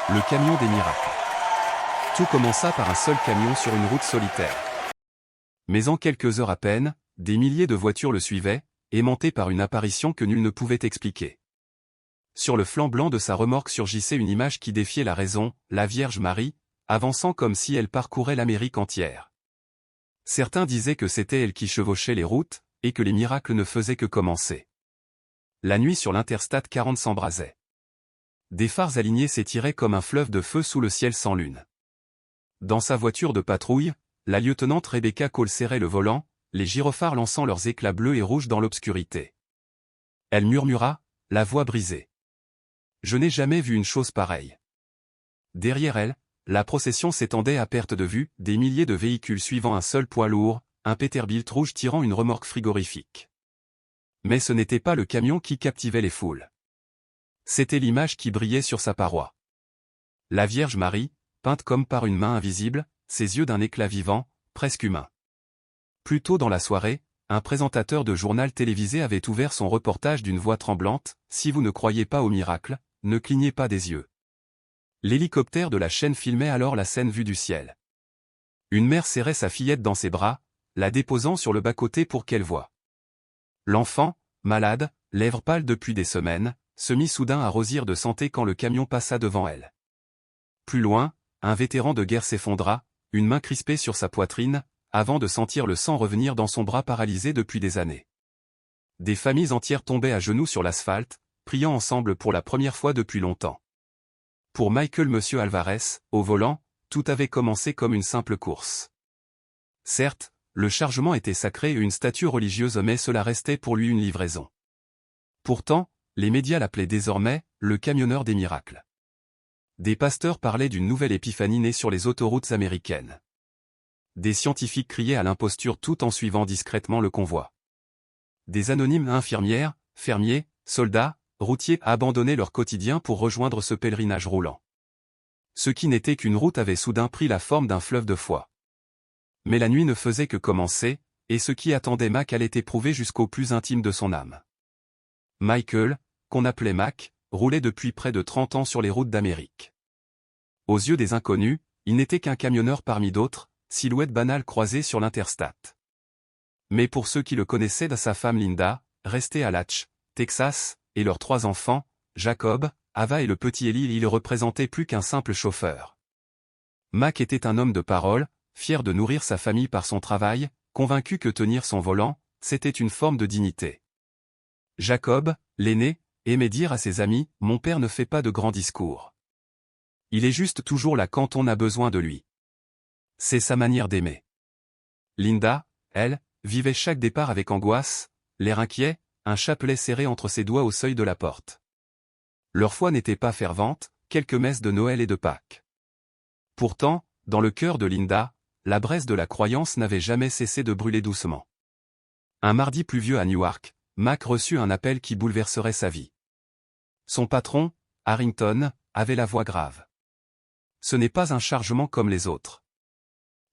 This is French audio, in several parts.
Le camion des miracles. Tout commença par un seul camion sur une route solitaire. Mais en quelques heures à peine, des milliers de voitures le suivaient, aimantées par une apparition que nul ne pouvait expliquer. Sur le flanc blanc de sa remorque surgissait une image qui défiait la raison, la Vierge Marie, avançant comme si elle parcourait l'Amérique entière. Certains disaient que c'était elle qui chevauchait les routes, et que les miracles ne faisaient que commencer. La nuit sur l'Interstate 40 s'embrasait. Des phares alignés s'étiraient comme un fleuve de feu sous le ciel sans lune. Dans sa voiture de patrouille, la lieutenante Rebecca Cole serrait le volant, les gyrophares lançant leurs éclats bleus et rouges dans l'obscurité. Elle murmura, la voix brisée. Je n'ai jamais vu une chose pareille. Derrière elle, la procession s'étendait à perte de vue, des milliers de véhicules suivant un seul poids lourd, un Peterbilt rouge tirant une remorque frigorifique. Mais ce n'était pas le camion qui captivait les foules. C'était l'image qui brillait sur sa paroi. La Vierge Marie, peinte comme par une main invisible, ses yeux d'un éclat vivant, presque humain. Plus tôt dans la soirée, un présentateur de journal télévisé avait ouvert son reportage d'une voix tremblante, « Si vous ne croyez pas au miracle, ne clignez pas des yeux ». L'hélicoptère de la chaîne filmait alors la scène vue du ciel. Une mère serrait sa fillette dans ses bras, la déposant sur le bas-côté pour qu'elle voie. L'enfant, malade, lèvres pâles depuis des semaines, se mit soudain à rosir de santé quand le camion passa devant elle. Plus loin, un vétéran de guerre s'effondra, une main crispée sur sa poitrine, avant de sentir le sang revenir dans son bras paralysé depuis des années. Des familles entières tombaient à genoux sur l'asphalte, priant ensemble pour la première fois depuis longtemps. Pour Michael Monsieur Alvarez, au volant, tout avait commencé comme une simple course. Certes, le chargement était sacré et une statue religieuse mais cela restait pour lui une livraison. Pourtant, les médias l'appelaient désormais « le camionneur des miracles ». Des pasteurs parlaient d'une nouvelle épiphanie née sur les autoroutes américaines. Des scientifiques criaient à l'imposture tout en suivant discrètement le convoi. Des anonymes infirmières, fermiers, soldats, routiers abandonnaient leur quotidien pour rejoindre ce pèlerinage roulant. Ce qui n'était qu'une route avait soudain pris la forme d'un fleuve de foi. Mais la nuit ne faisait que commencer, et ce qui attendait Mac allait éprouver jusqu'au plus intime de son âme. Michael, qu'on appelait Mac, roulait depuis près de 30 ans sur les routes d'Amérique. Aux yeux des inconnus, il n'était qu'un camionneur parmi d'autres, silhouette banale croisée sur l'Interstate. Mais pour ceux qui le connaissaient de sa femme Linda, restée à Latch, Texas, et leurs 3 enfants, Jacob, Ava et le petit Eli, il représentait plus qu'un simple chauffeur. Mac était un homme de parole, fier de nourrir sa famille par son travail, convaincu que tenir son volant, c'était une forme de dignité. Jacob, l'aîné, aimait dire à ses amis, « Mon père ne fait pas de grands discours. Il est juste toujours là quand on a besoin de lui. » C'est sa manière d'aimer. Linda, elle, vivait chaque départ avec angoisse, l'air inquiet, un chapelet serré entre ses doigts au seuil de la porte. Leur foi n'était pas fervente, quelques messes de Noël et de Pâques. Pourtant, dans le cœur de Linda, la braise de la croyance n'avait jamais cessé de brûler doucement. Un mardi pluvieux à Newark, Mac reçut un appel qui bouleverserait sa vie. Son patron, Harrington, avait la voix grave. Ce n'est pas un chargement comme les autres.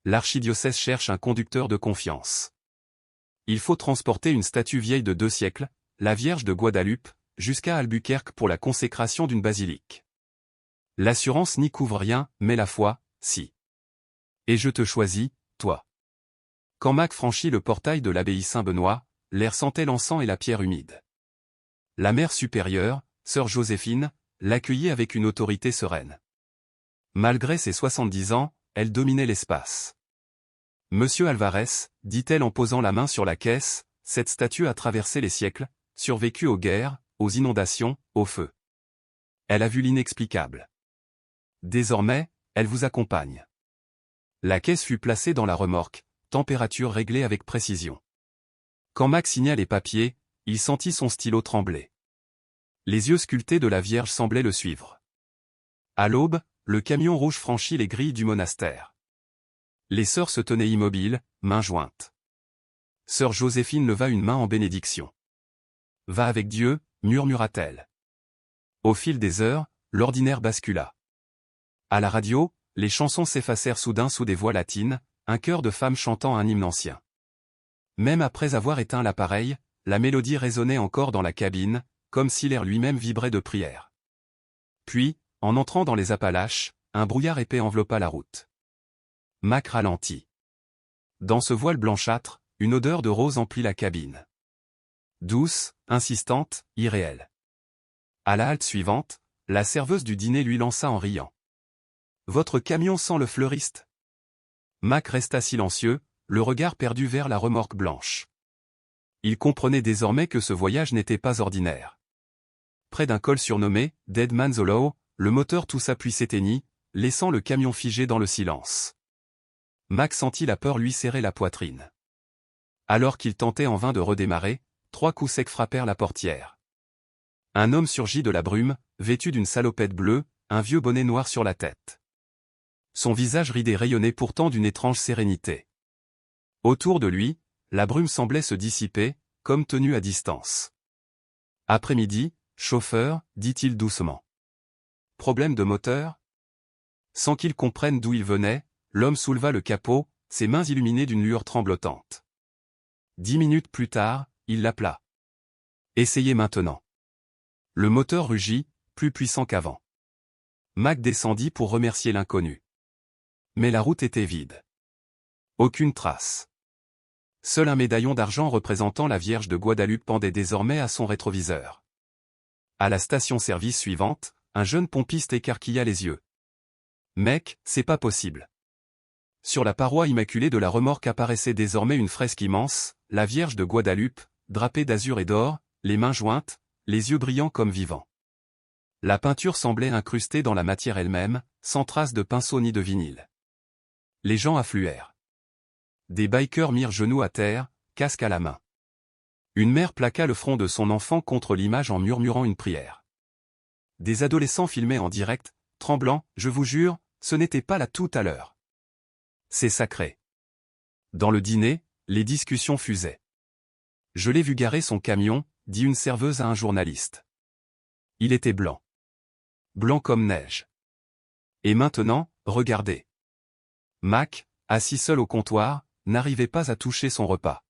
L'archidiocèse cherche un conducteur de confiance. Il faut transporter une statue vieille de 2 siècles, la Vierge de Guadalupe, jusqu'à Albuquerque pour la consécration d'une basilique. L'assurance n'y couvre rien, mais la foi, si. Et je te choisis, toi. Quand Mac franchit le portail de l'abbaye Saint-Benoît, l'air sentait l'encens et la pierre humide. La mère supérieure, sœur Joséphine, l'accueillit avec une autorité sereine. Malgré ses 70 ans, elle dominait l'espace. Monsieur Alvarez, dit-elle en posant la main sur la caisse, cette statue a traversé les siècles, survécu aux guerres, aux inondations, au feu. Elle a vu l'inexplicable. Désormais, elle vous accompagne. La caisse fut placée dans la remorque, température réglée avec précision. Quand Mac signa les papiers, il sentit son stylo trembler. Les yeux sculptés de la Vierge semblaient le suivre. À l'aube, le camion rouge franchit les grilles du monastère. Les sœurs se tenaient immobiles, mains jointes. Sœur Joséphine leva une main en bénédiction. « Va avec Dieu », murmura-t-elle. Au fil des heures, l'ordinaire bascula. À la radio, les chansons s'effacèrent soudain sous des voix latines, un chœur de femmes chantant un hymne ancien. Même après avoir éteint l'appareil, la mélodie résonnait encore dans la cabine, comme si l'air lui-même vibrait de prière. Puis, en entrant dans les Appalaches, un brouillard épais enveloppa la route. Mac ralentit. Dans ce voile blanchâtre, une odeur de rose emplit la cabine. Douce, insistante, irréelle. À la halte suivante, la serveuse du dîner lui lança en riant. « Votre camion sent le fleuriste ?» Mac resta silencieux, le regard perdu vers la remorque blanche. Il comprenait désormais que ce voyage n'était pas ordinaire. Près d'un col surnommé Dead Man's Hollow, le moteur toussa puis s'éteignit, laissant le camion figé dans le silence. Mac sentit la peur lui serrer la poitrine. Alors qu'il tentait en vain de redémarrer, 3 coups secs frappèrent la portière. Un homme surgit de la brume, vêtu d'une salopette bleue, un vieux bonnet noir sur la tête. Son visage ridé rayonnait pourtant d'une étrange sérénité. Autour de lui, la brume semblait se dissiper, comme tenue à distance. « Après-midi, chauffeur, dit-il doucement. Problème de moteur ?» Sans qu'il comprenne d'où il venait, l'homme souleva le capot, ses mains illuminées d'une lueur tremblotante. 10 minutes plus tard, il l'appela. « Essayez maintenant. » Le moteur rugit, plus puissant qu'avant. Mac descendit pour remercier l'inconnu. Mais la route était vide. Aucune trace. Seul un médaillon d'argent représentant la Vierge de Guadalupe pendait désormais à son rétroviseur. À la station-service suivante, un jeune pompiste écarquilla les yeux. « Mec, c'est pas possible. » Sur la paroi immaculée de la remorque apparaissait désormais une fresque immense, la Vierge de Guadalupe, drapée d'azur et d'or, les mains jointes, les yeux brillants comme vivants. La peinture semblait incrustée dans la matière elle-même, sans trace de pinceau ni de vinyle. Les gens affluèrent. Des bikers mirent genoux à terre, casque à la main. Une mère plaqua le front de son enfant contre l'image en murmurant une prière. Des adolescents filmaient en direct, tremblants, « Je vous jure, ce n'était pas là tout à l'heure. C'est sacré. » Dans le dîner, les discussions fusaient. « Je l'ai vu garer son camion, » dit une serveuse à un journaliste. Il était blanc. Blanc comme neige. Et maintenant, regardez. Mac, assis seul au comptoir, n'arrivait pas à toucher son repas.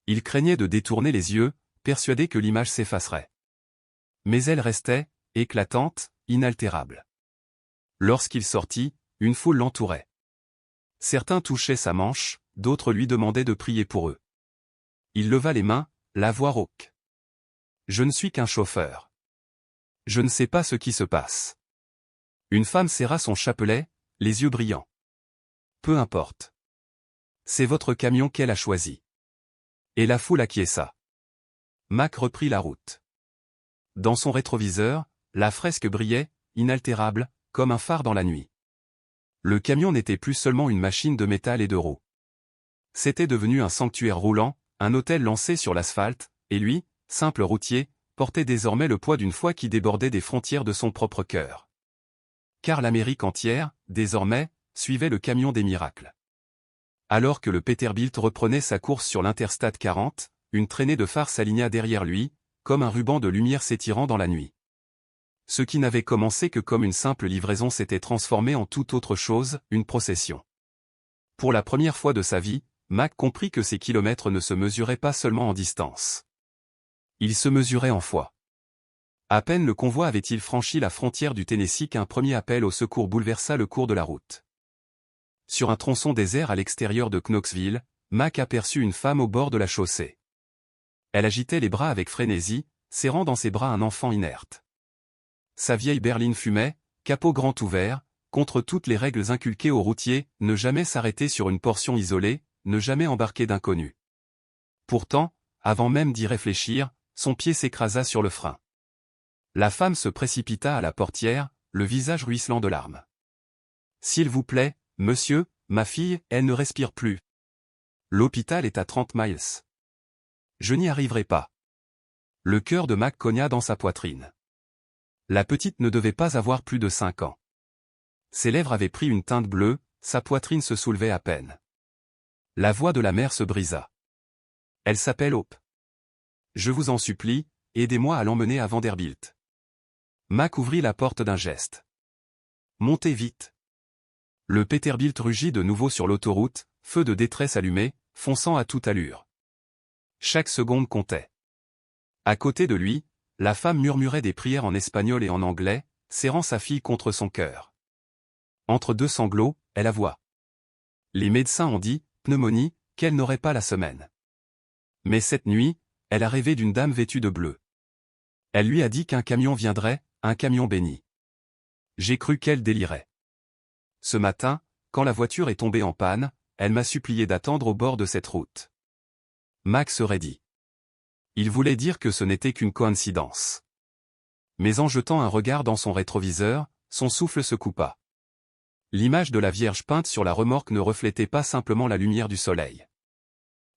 Il craignait de détourner les yeux, persuadé que l'image s'effacerait. Mais elle restait, éclatante, inaltérable. Lorsqu'il sortit, une foule l'entourait. Certains touchaient sa manche, d'autres lui demandaient de prier pour eux. Il leva les mains, la voix rauque. « Je ne suis qu'un chauffeur. Je ne sais pas ce qui se passe. » Une femme serra son chapelet, les yeux brillants. « Peu importe. C'est votre camion qu'elle a choisi. » Et la foule acquiesça. Mac reprit la route. Dans son rétroviseur, la fresque brillait, inaltérable, comme un phare dans la nuit. Le camion n'était plus seulement une machine de métal et de roues. C'était devenu un sanctuaire roulant, un autel lancé sur l'asphalte, et lui, simple routier, portait désormais le poids d'une foi qui débordait des frontières de son propre cœur. Car l'Amérique entière, désormais, suivait le camion des miracles. Alors que le Peterbilt reprenait sa course sur l'Interstate 40, une traînée de phares s'aligna derrière lui, comme un ruban de lumière s'étirant dans la nuit. Ce qui n'avait commencé que comme une simple livraison s'était transformé en toute autre chose, une procession. Pour la première fois de sa vie, Mac comprit que ces kilomètres ne se mesuraient pas seulement en distance. Ils se mesuraient en foi. À peine le convoi avait-il franchi la frontière du Tennessee qu'un premier appel au secours bouleversa le cours de la route. Sur un tronçon désert à l'extérieur de Knoxville, Mac aperçut une femme au bord de la chaussée. Elle agitait les bras avec frénésie, serrant dans ses bras un enfant inerte. Sa vieille berline fumait, capot grand ouvert, contre toutes les règles inculquées aux routiers, ne jamais s'arrêter sur une portion isolée, ne jamais embarquer d'inconnus. Pourtant, avant même d'y réfléchir, son pied s'écrasa sur le frein. La femme se précipita à la portière, le visage ruisselant de larmes. « S'il vous plaît, monsieur, ma fille, elle ne respire plus. L'hôpital est à 30 miles. Je n'y arriverai pas. » Le cœur de Mac cogna dans sa poitrine. La petite ne devait pas avoir plus de 5 ans. Ses lèvres avaient pris une teinte bleue, sa poitrine se soulevait à peine. La voix de la mère se brisa. « Elle s'appelle Hope. Je vous en supplie, aidez-moi à l'emmener à Vanderbilt. » Mac ouvrit la porte d'un geste. « Montez vite. » Le Peterbilt rugit de nouveau sur l'autoroute, feu de détresse allumé, fonçant à toute allure. Chaque seconde comptait. À côté de lui, la femme murmurait des prières en espagnol et en anglais, serrant sa fille contre son cœur. Entre deux sanglots, elle avoua. Les médecins ont dit, pneumonie, qu'elle n'aurait pas la semaine. Mais cette nuit, elle a rêvé d'une dame vêtue de bleu. Elle lui a dit qu'un camion viendrait, un camion béni. J'ai cru qu'elle délirait. Ce matin, quand la voiture est tombée en panne, elle m'a supplié d'attendre au bord de cette route. Max aurait dit. Il voulait dire que ce n'était qu'une coïncidence. Mais en jetant un regard dans son rétroviseur, son souffle se coupa. L'image de la Vierge peinte sur la remorque ne reflétait pas simplement la lumière du soleil.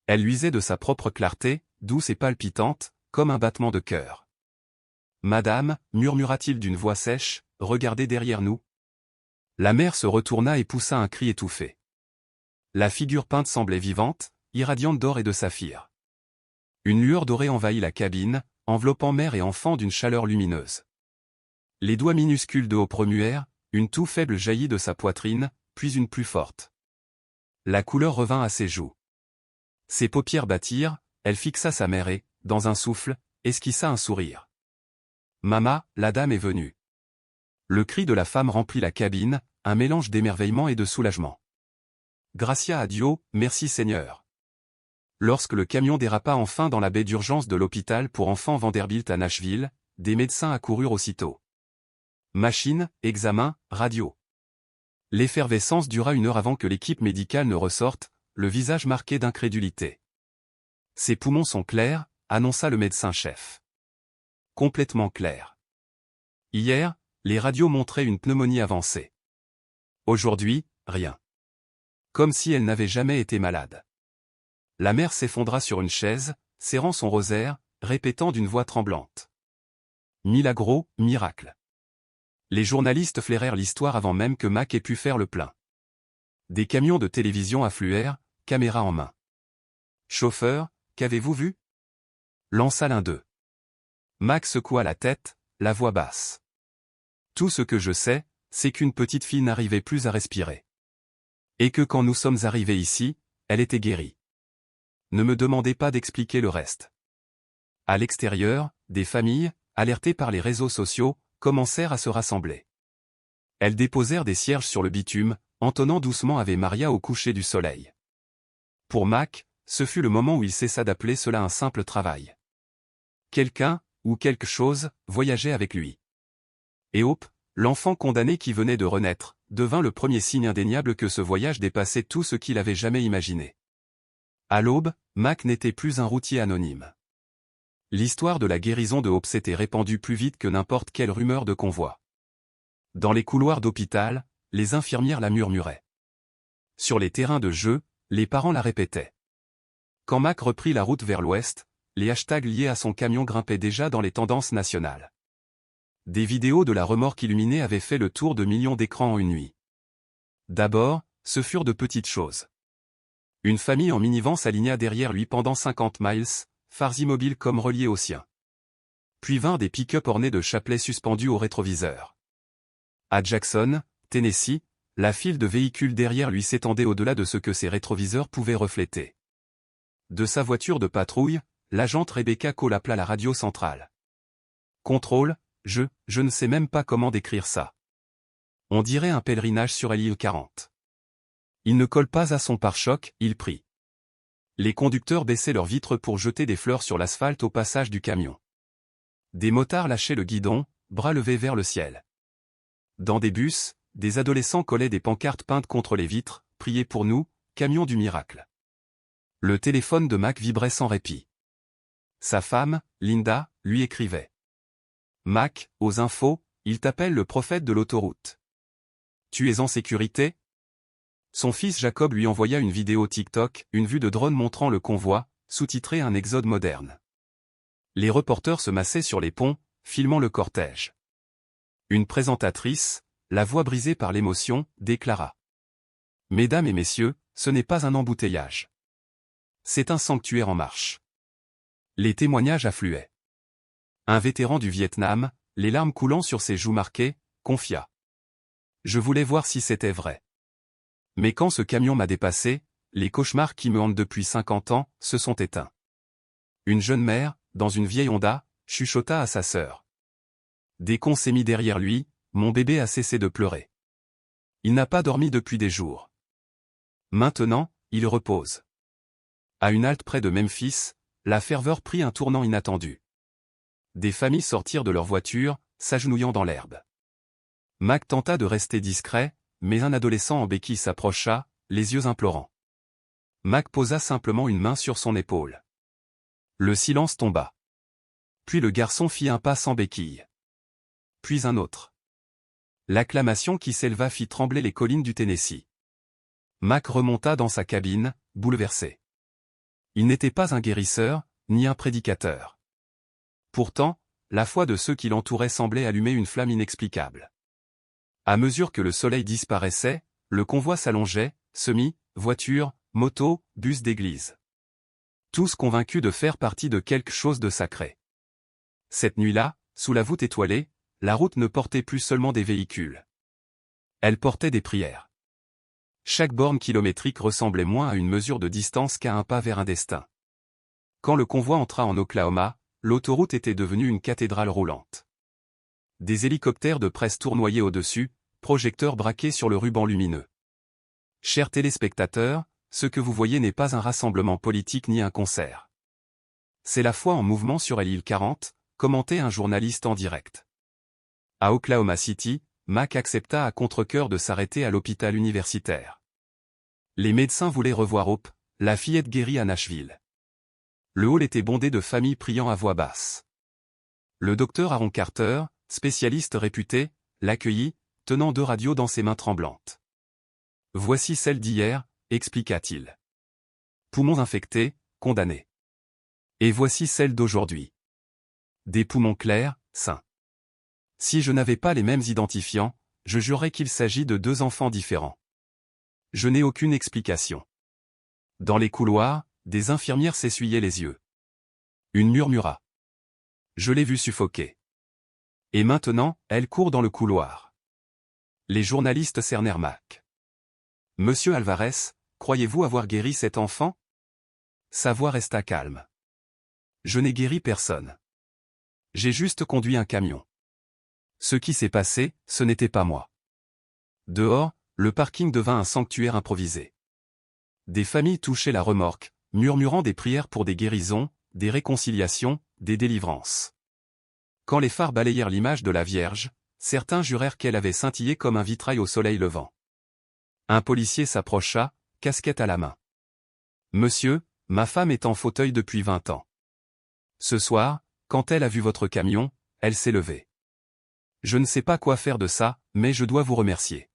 Elle luisait de sa propre clarté, douce et palpitante, comme un battement de cœur. « Madame, murmura-t-il d'une voix sèche, regardez derrière nous. » La mère se retourna et poussa un cri étouffé. La figure peinte semblait vivante, irradiante d'or et de saphir. Une lueur dorée envahit la cabine, enveloppant mère et enfant d'une chaleur lumineuse. Les doigts minuscules de Hope remuèrent, une toux faible jaillit de sa poitrine, puis une plus forte. La couleur revint à ses joues. Ses paupières battirent, elle fixa sa mère et, dans un souffle, esquissa un sourire. « Mama, la dame est venue. » Le cri de la femme remplit la cabine, un mélange d'émerveillement et de soulagement. « Gracia a Dio, merci Seigneur. » Lorsque le camion dérapa enfin dans la baie d'urgence de l'hôpital pour enfants Vanderbilt à Nashville, des médecins accoururent aussitôt. Machine, examen, radio. L'effervescence dura 1 heure avant que l'équipe médicale ne ressorte, le visage marqué d'incrédulité. « Ses poumons sont clairs », annonça le médecin-chef. Complètement clairs. Hier, les radios montraient une pneumonie avancée. Aujourd'hui, rien. Comme si elle n'avait jamais été malade. La mère s'effondra sur une chaise, serrant son rosaire, répétant d'une voix tremblante. Milagro, miracle. Les journalistes flairèrent l'histoire avant même que Mac ait pu faire le plein. Des camions de télévision affluèrent, caméra en main. Chauffeur, qu'avez-vous vu? Lança l'un d'eux. Mac secoua la tête, la voix basse. Tout ce que je sais, c'est qu'une petite fille n'arrivait plus à respirer. Et que quand nous sommes arrivés ici, elle était guérie. Ne me demandez pas d'expliquer le reste. À l'extérieur, des familles, alertées par les réseaux sociaux, commencèrent à se rassembler. Elles déposèrent des cierges sur le bitume, entonnant doucement Ave Maria au coucher du soleil. Pour Mac, ce fut le moment où il cessa d'appeler cela un simple travail. Quelqu'un, ou quelque chose, voyageait avec lui. Et Hope, l'enfant condamné qui venait de renaître, devint le premier signe indéniable que ce voyage dépassait tout ce qu'il avait jamais imaginé. À l'aube, Mac n'était plus un routier anonyme. L'histoire de la guérison de Hope s'était répandue plus vite que n'importe quelle rumeur de convoi. Dans les couloirs d'hôpital, les infirmières la murmuraient. Sur les terrains de jeu, les parents la répétaient. Quand Mac reprit la route vers l'ouest, les hashtags liés à son camion grimpaient déjà dans les tendances nationales. Des vidéos de la remorque illuminée avaient fait le tour de millions d'écrans en une nuit. D'abord, ce furent de petites choses. Une famille en minivan s'aligna derrière lui pendant 50 miles, phares immobiles comme reliés aux siens. Puis vinrent des pick-up ornés de chapelets suspendus au rétroviseur. À Jackson, Tennessee, la file de véhicules derrière lui s'étendait au-delà de ce que ses rétroviseurs pouvaient refléter. De sa voiture de patrouille, l'agente Rebecca Cole appela la radio centrale. Contrôle, je ne sais même pas comment décrire ça. On dirait un pèlerinage sur l'île 40. Il ne colle pas à son pare-choc, il prie. Les conducteurs baissaient leurs vitres pour jeter des fleurs sur l'asphalte au passage du camion. Des motards lâchaient le guidon, bras levés vers le ciel. Dans des bus, des adolescents collaient des pancartes peintes contre les vitres, « Priez pour nous, camion du miracle ». Le téléphone de Mac vibrait sans répit. Sa femme, Linda, lui écrivait. « Mac, aux infos, il t'appelle le prophète de l'autoroute. Tu es en sécurité ?» Son fils Jacob lui envoya une vidéo TikTok, une vue de drone montrant le convoi, sous-titré Un exode moderne. Les reporters se massaient sur les ponts, filmant le cortège. Une présentatrice, la voix brisée par l'émotion, déclara. « Mesdames et messieurs, ce n'est pas un embouteillage. C'est un sanctuaire en marche. » Les témoignages affluaient. Un vétéran du Vietnam, les larmes coulant sur ses joues marquées, confia. « Je voulais voir si c'était vrai. Mais quand ce camion m'a dépassé, les cauchemars qui me hantent depuis 50 ans, se sont éteints. » Une jeune mère, dans une vieille Honda, chuchota à sa sœur. Dès qu'on s'est mis derrière lui, mon bébé a cessé de pleurer. Il n'a pas dormi depuis des jours. Maintenant, il repose. À une halte près de Memphis, la ferveur prit un tournant inattendu. Des familles sortirent de leur voiture, s'agenouillant dans l'herbe. Mac tenta de rester discret, mais un adolescent en béquille s'approcha, les yeux implorants. Mac posa simplement une main sur son épaule. Le silence tomba. Puis le garçon fit un pas sans béquille. Puis un autre. L'acclamation qui s'éleva fit trembler les collines du Tennessee. Mac remonta dans sa cabine, bouleversé. Il n'était pas un guérisseur, ni un prédicateur. Pourtant, la foi de ceux qui l'entouraient semblait allumer une flamme inexplicable. À mesure que le soleil disparaissait, le convoi s'allongeait, semis, voitures, motos, bus d'église. Tous convaincus de faire partie de quelque chose de sacré. Cette nuit-là, sous la voûte étoilée, la route ne portait plus seulement des véhicules. Elle portait des prières. Chaque borne kilométrique ressemblait moins à une mesure de distance qu'à un pas vers un destin. Quand le convoi entra en Oklahoma, l'autoroute était devenue une cathédrale roulante. Des hélicoptères de presse tournoyaient au-dessus, projecteurs braqués sur le ruban lumineux. Chers téléspectateurs, ce que vous voyez n'est pas un rassemblement politique ni un concert. C'est la foi en mouvement sur l'île 40, commentait un journaliste en direct. À Oklahoma City, Mac accepta à contre-cœur de s'arrêter à l'hôpital universitaire. Les médecins voulaient revoir Hope, la fillette guérie à Nashville. Le hall était bondé de familles priant à voix basse. Le docteur Aaron Carter, spécialiste réputé, l'accueillit, tenant 2 radios dans ses mains tremblantes. « Voici celle d'hier », expliqua-t-il. « Poumons infectés, condamnés. Et voici celle d'aujourd'hui. Des poumons clairs, sains. Si je n'avais pas les mêmes identifiants, je jurerais qu'il s'agit de 2 enfants différents. Je n'ai aucune explication. » Dans les couloirs, des infirmières s'essuyaient les yeux. Une murmura. « Je l'ai vue suffoquer. Et maintenant, elle court dans le couloir. » Les journalistes cernèrent Mac. « Monsieur Alvarez, croyez-vous avoir guéri cet enfant ?» Sa voix resta calme. « Je n'ai guéri personne. J'ai juste conduit un camion. Ce qui s'est passé, ce n'était pas moi. » Dehors, le parking devint un sanctuaire improvisé. Des familles touchaient la remorque, murmurant des prières pour des guérisons, des réconciliations, des délivrances. Quand les phares balayèrent l'image de la Vierge, certains jurèrent qu'elle avait scintillé comme un vitrail au soleil levant. Un policier s'approcha, casquette à la main. « Monsieur, ma femme est en fauteuil depuis 20 ans. Ce soir, quand elle a vu votre camion, elle s'est levée. Je ne sais pas quoi faire de ça, mais je dois vous remercier. »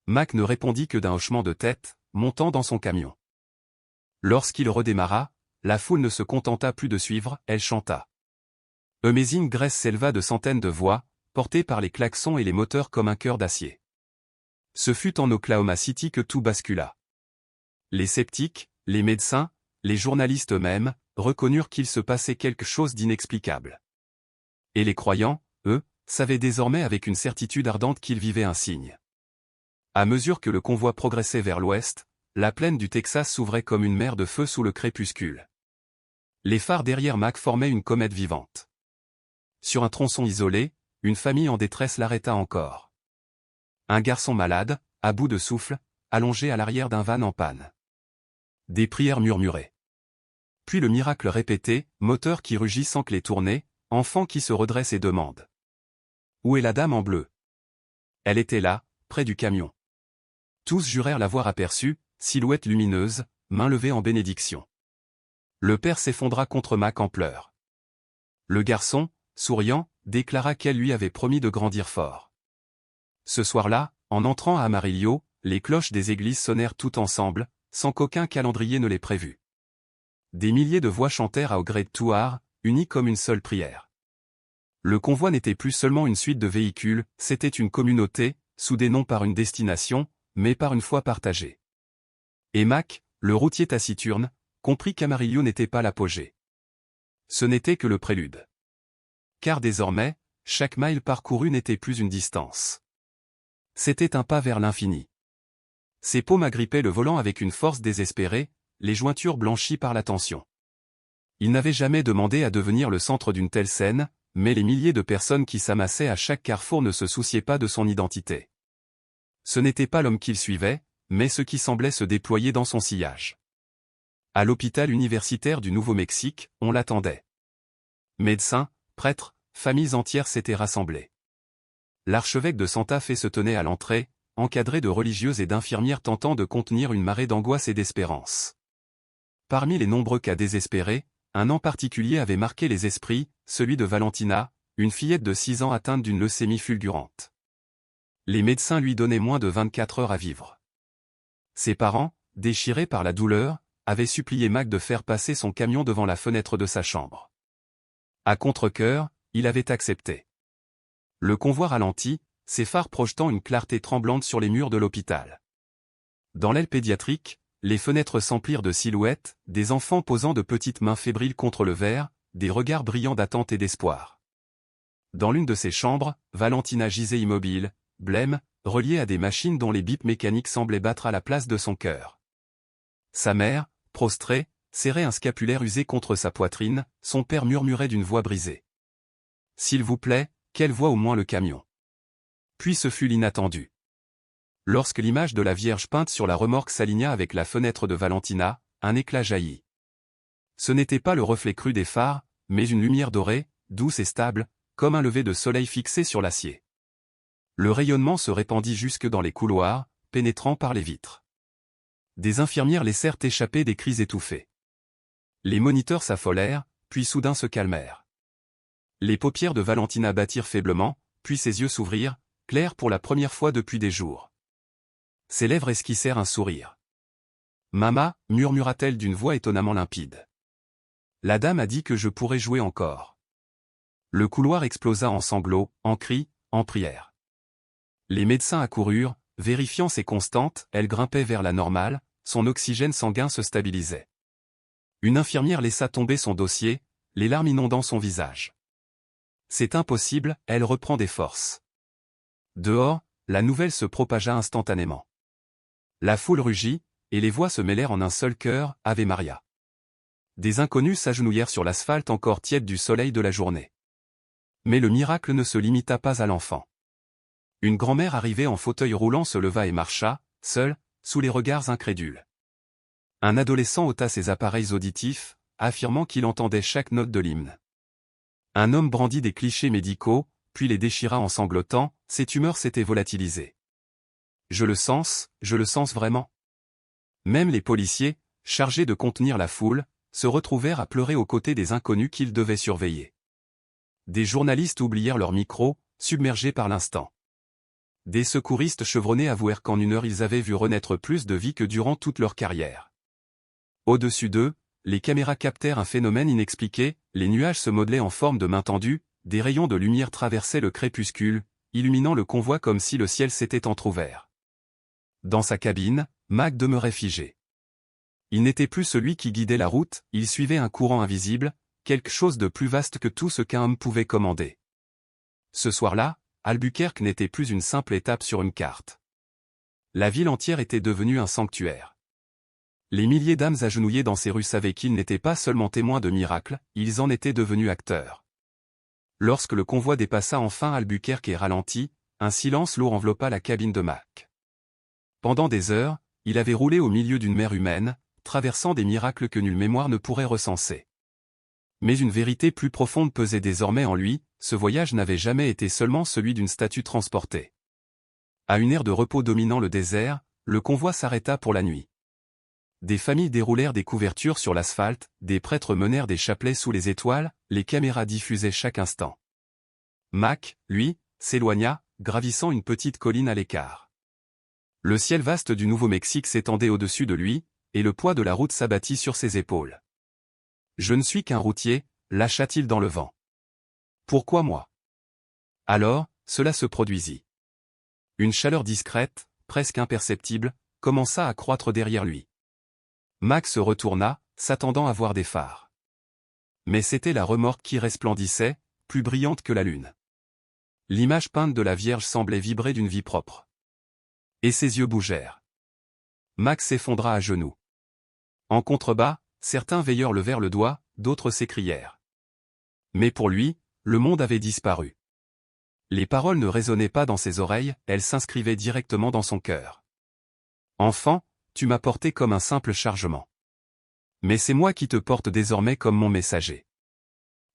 Mac ne répondit que d'un hochement de tête, montant dans son camion. Lorsqu'il redémarra, la foule ne se contenta plus de suivre, elle chanta. Amazing Grace s'éleva de centaines de voix, portées par les klaxons et les moteurs comme un cœur d'acier. Ce fut en Oklahoma City que tout bascula. Les sceptiques, les médecins, les journalistes eux-mêmes, reconnurent qu'il se passait quelque chose d'inexplicable. Et les croyants, eux, savaient désormais avec une certitude ardente qu'ils vivaient un signe. À mesure que le convoi progressait vers l'ouest, la plaine du Texas s'ouvrait comme une mer de feu sous le crépuscule. Les phares derrière Mac formaient une comète vivante. Sur un tronçon isolé, une famille en détresse l'arrêta encore. Un garçon malade, à bout de souffle, allongé à l'arrière d'un van en panne. Des prières murmurées. Puis le miracle répété, moteur qui rugit sans clé tournée, enfant qui se redresse et demande. « Où est la dame en bleu ?» Elle était là, près du camion. Tous jurèrent l'avoir aperçue, silhouette lumineuse, main levée en bénédiction. Le père s'effondra contre Mac en pleurs. Le garçon, souriant, déclara qu'elle lui avait promis de grandir fort. Ce soir-là, en entrant à Amarillo, les cloches des églises sonnèrent toutes ensemble, sans qu'aucun calendrier ne les prévût. Des milliers de voix chantèrent à gré de Touar, unies comme une seule prière. Le convoi n'était plus seulement une suite de véhicules, c'était une communauté, soudée non par une destination, mais par une foi partagée. Et Mac, le routier taciturne, comprit qu'Amarillo n'était pas l'apogée. Ce n'était que le prélude. Car désormais, chaque mile parcouru n'était plus une distance. C'était un pas vers l'infini. Ses paumes agrippaient le volant avec une force désespérée, les jointures blanchies par la tension. Il n'avait jamais demandé à devenir le centre d'une telle scène, mais les milliers de personnes qui s'amassaient à chaque carrefour ne se souciaient pas de son identité. Ce n'était pas l'homme qu'il suivait, mais ce qui semblait se déployer dans son sillage. À l'hôpital universitaire du Nouveau-Mexique, on l'attendait. Médecins, prêtres, familles entières s'étaient rassemblées. L'archevêque de Santa Fe se tenait à l'entrée, encadré de religieuses et d'infirmières tentant de contenir une marée d'angoisse et d'espérance. Parmi les nombreux cas désespérés, un nom particulier avait marqué les esprits, celui de Valentina, une fillette de 6 ans atteinte d'une leucémie fulgurante. Les médecins lui donnaient moins de 24 heures à vivre. Ses parents, déchirés par la douleur, avaient supplié Mac de faire passer son camion devant la fenêtre de sa chambre. À contre-cœur, il avait accepté. Le convoi ralentit, ses phares projetant une clarté tremblante sur les murs de l'hôpital. Dans l'aile pédiatrique, les fenêtres s'emplirent de silhouettes, des enfants posant de petites mains fébriles contre le verre, des regards brillants d'attente et d'espoir. Dans l'une de ces chambres, Valentina gisait immobile, blême, reliée à des machines dont les bips mécaniques semblaient battre à la place de son cœur. Sa mère, prostrée, serrait un scapulaire usé contre sa poitrine, son père murmurait d'une voix brisée. « S'il vous plaît, qu'elle voie au moins le camion. » Puis ce fut l'inattendu. Lorsque l'image de la Vierge peinte sur la remorque s'aligna avec la fenêtre de Valentina, un éclat jaillit. Ce n'était pas le reflet cru des phares, mais une lumière dorée, douce et stable, comme un lever de soleil fixé sur l'acier. Le rayonnement se répandit jusque dans les couloirs, pénétrant par les vitres. Des infirmières laissèrent échapper des cris étouffés. Les moniteurs s'affolèrent, puis soudain se calmèrent. Les paupières de Valentina battirent faiblement, puis ses yeux s'ouvrirent, clairs pour la première fois depuis des jours. Ses lèvres esquissèrent un sourire. « Mama » murmura-t-elle d'une voix étonnamment limpide. « La dame a dit que je pourrais jouer encore. » Le couloir explosa en sanglots, en cris, en prières. Les médecins accoururent, vérifiant ses constantes, elle grimpait vers la normale, son oxygène sanguin se stabilisait. Une infirmière laissa tomber son dossier, les larmes inondant son visage. « C'est impossible, elle reprend des forces. » Dehors, la nouvelle se propagea instantanément. La foule rugit, et les voix se mêlèrent en un seul chœur, Ave Maria. Des inconnus s'agenouillèrent sur l'asphalte encore tiède du soleil de la journée. Mais le miracle ne se limita pas à l'enfant. Une grand-mère arrivée en fauteuil roulant se leva et marcha, seule, sous les regards incrédules. Un adolescent ôta ses appareils auditifs, affirmant qu'il entendait chaque note de l'hymne. Un homme brandit des clichés médicaux, puis les déchira en sanglotant, ses tumeurs s'étaient volatilisées. Je le sens vraiment. Même les policiers, chargés de contenir la foule, se retrouvèrent à pleurer aux côtés des inconnus qu'ils devaient surveiller. Des journalistes oublièrent leur micro, submergés par l'instant. Des secouristes chevronnés avouèrent qu'en une heure ils avaient vu renaître plus de vie que durant toute leur carrière. Au-dessus d'eux, les caméras captèrent un phénomène inexpliqué, les nuages se modelaient en forme de main tendue, des rayons de lumière traversaient le crépuscule, illuminant le convoi comme si le ciel s'était entrouvert. Dans sa cabine, Mac demeurait figé. Il n'était plus celui qui guidait la route, il suivait un courant invisible, quelque chose de plus vaste que tout ce qu'un homme pouvait commander. Ce soir-là, Albuquerque n'était plus une simple étape sur une carte. La ville entière était devenue un sanctuaire. Les milliers d'âmes agenouillées dans ces rues savaient qu'ils n'étaient pas seulement témoins de miracles, ils en étaient devenus acteurs. Lorsque le convoi dépassa enfin Albuquerque et ralentit, un silence lourd enveloppa la cabine de Mac. Pendant des heures, il avait roulé au milieu d'une mer humaine, traversant des miracles que nulle mémoire ne pourrait recenser. Mais une vérité plus profonde pesait désormais en lui, ce voyage n'avait jamais été seulement celui d'une statue transportée. À une aire de repos dominant le désert, le convoi s'arrêta pour la nuit. Des familles déroulèrent des couvertures sur l'asphalte, des prêtres menèrent des chapelets sous les étoiles, les caméras diffusaient chaque instant. Mac, lui, s'éloigna, gravissant une petite colline à l'écart. Le ciel vaste du Nouveau-Mexique s'étendait au-dessus de lui, et le poids de la route s'abattit sur ses épaules. « Je ne suis qu'un routier », lâcha-t-il dans le vent. « Pourquoi moi ?» Alors, cela se produisit. Une chaleur discrète, presque imperceptible, commença à croître derrière lui. Mac se retourna, s'attendant à voir des phares. Mais c'était la remorque qui resplendissait, plus brillante que la lune. L'image peinte de la Vierge semblait vibrer d'une vie propre. Et ses yeux bougèrent. Mac s'effondra à genoux. En contrebas, certains veilleurs levèrent le doigt, d'autres s'écrièrent. Mais pour lui, le monde avait disparu. Les paroles ne résonnaient pas dans ses oreilles, elles s'inscrivaient directement dans son cœur. Enfant, tu m'as porté comme un simple chargement. Mais c'est moi qui te porte désormais comme mon messager.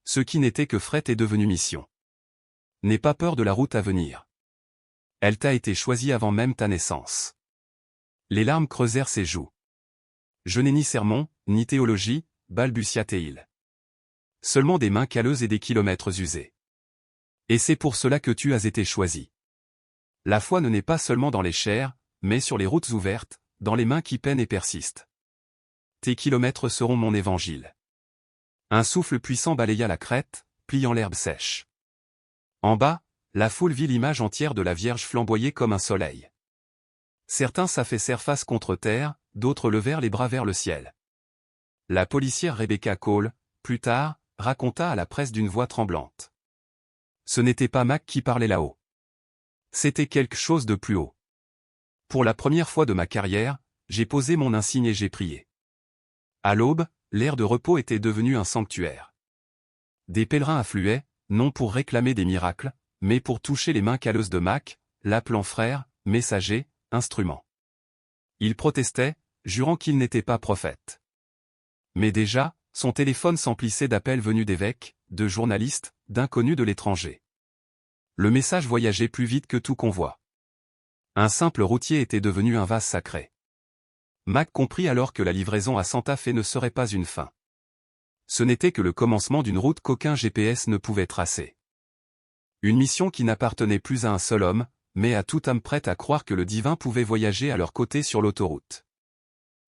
Ce qui n'était que fret est devenu mission. N'aie pas peur de la route à venir. Elle t'a été choisie avant même ta naissance. Les larmes creusèrent ses joues. Je n'ai ni sermon, ni théologie, balbutia-t-il. Seulement des mains calleuses et des kilomètres usés. Et c'est pour cela que tu as été choisi. La foi ne naît pas seulement dans les chairs, mais sur les routes ouvertes, dans les mains qui peinent et persistent. Tes kilomètres seront mon évangile. Un souffle puissant balaya la crête, pliant l'herbe sèche. En bas, la foule vit l'image entière de la Vierge flamboyer comme un soleil. Certains s'affaissèrent face contre terre, d'autres levèrent les bras vers le ciel. La policière Rebecca Cole, plus tard, raconta à la presse d'une voix tremblante. Ce n'était pas Mac qui parlait là-haut. C'était quelque chose de plus haut. Pour la première fois de ma carrière, j'ai posé mon insigne et j'ai prié. À l'aube, l'aire de repos était devenue un sanctuaire. Des pèlerins affluaient, non pour réclamer des miracles, mais pour toucher les mains calleuses de Mac, l'appelant frère, messager, instrument. Il protestait, jurant qu'il n'était pas prophète. Mais déjà, son téléphone s'emplissait d'appels venus d'évêques, de journalistes, d'inconnus de l'étranger. Le message voyageait plus vite que tout convoi. Un simple routier était devenu un vase sacré. Mac comprit alors que la livraison à Santa Fe ne serait pas une fin. Ce n'était que le commencement d'une route qu'aucun GPS ne pouvait tracer. Une mission qui n'appartenait plus à un seul homme, mais à toute âme prête à croire que le divin pouvait voyager à leur côté sur l'autoroute.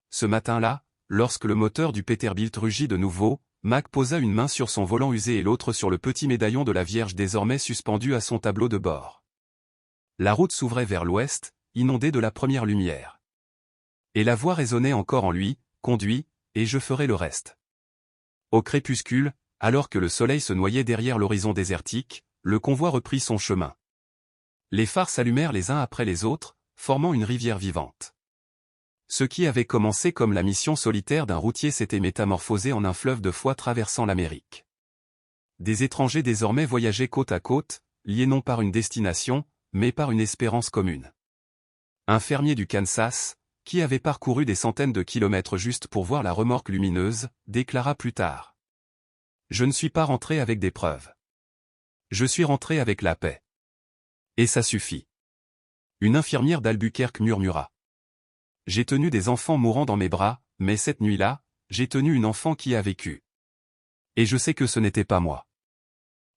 Ce matin-là, lorsque le moteur du Peterbilt rugit de nouveau, Mac posa une main sur son volant usé et l'autre sur le petit médaillon de la Vierge désormais suspendu à son tableau de bord. La route s'ouvrait vers l'ouest, inondée de la première lumière. Et la voix résonnait encore en lui, « Conduis, et je ferai le reste. » Au crépuscule, alors que le soleil se noyait derrière l'horizon désertique, le convoi reprit son chemin. Les phares s'allumèrent les uns après les autres, formant une rivière vivante. Ce qui avait commencé comme la mission solitaire d'un routier s'était métamorphosé en un fleuve de foi traversant l'Amérique. Des étrangers désormais voyageaient côte à côte, liés non par une destination, mais par une espérance commune. Un fermier du Kansas, qui avait parcouru des centaines de kilomètres juste pour voir la remorque lumineuse, déclara plus tard. « Je ne suis pas rentré avec des preuves. Je suis rentré avec la paix. Et ça suffit. » Une infirmière d'Albuquerque murmura. « J'ai tenu des enfants mourant dans mes bras, mais cette nuit-là, j'ai tenu une enfant qui a vécu. Et je sais que ce n'était pas moi.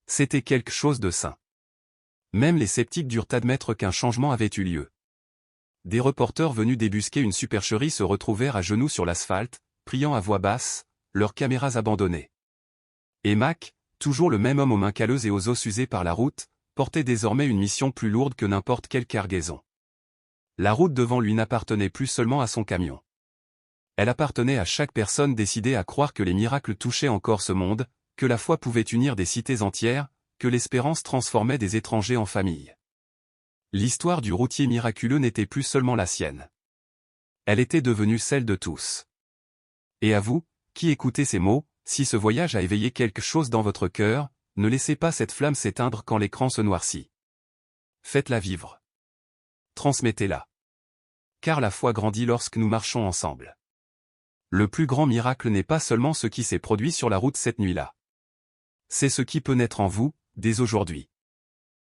C'était quelque chose de saint. » Même les sceptiques durent admettre qu'un changement avait eu lieu. Des reporters venus débusquer une supercherie se retrouvèrent à genoux sur l'asphalte, priant à voix basse, leurs caméras abandonnées. Et Mac, toujours le même homme aux mains calleuses et aux os usés par la route, portait désormais une mission plus lourde que n'importe quelle cargaison. La route devant lui n'appartenait plus seulement à son camion. Elle appartenait à chaque personne décidée à croire que les miracles touchaient encore ce monde, que la foi pouvait unir des cités entières, que l'espérance transformait des étrangers en familles. L'histoire du routier miraculeux n'était plus seulement la sienne. Elle était devenue celle de tous. Et à vous, qui écoutez ces mots, si ce voyage a éveillé quelque chose dans votre cœur, ne laissez pas cette flamme s'éteindre quand l'écran se noircit. Faites-la vivre. Transmettez-la. Car la foi grandit lorsque nous marchons ensemble. Le plus grand miracle n'est pas seulement ce qui s'est produit sur la route cette nuit-là. C'est ce qui peut naître en vous, dès aujourd'hui.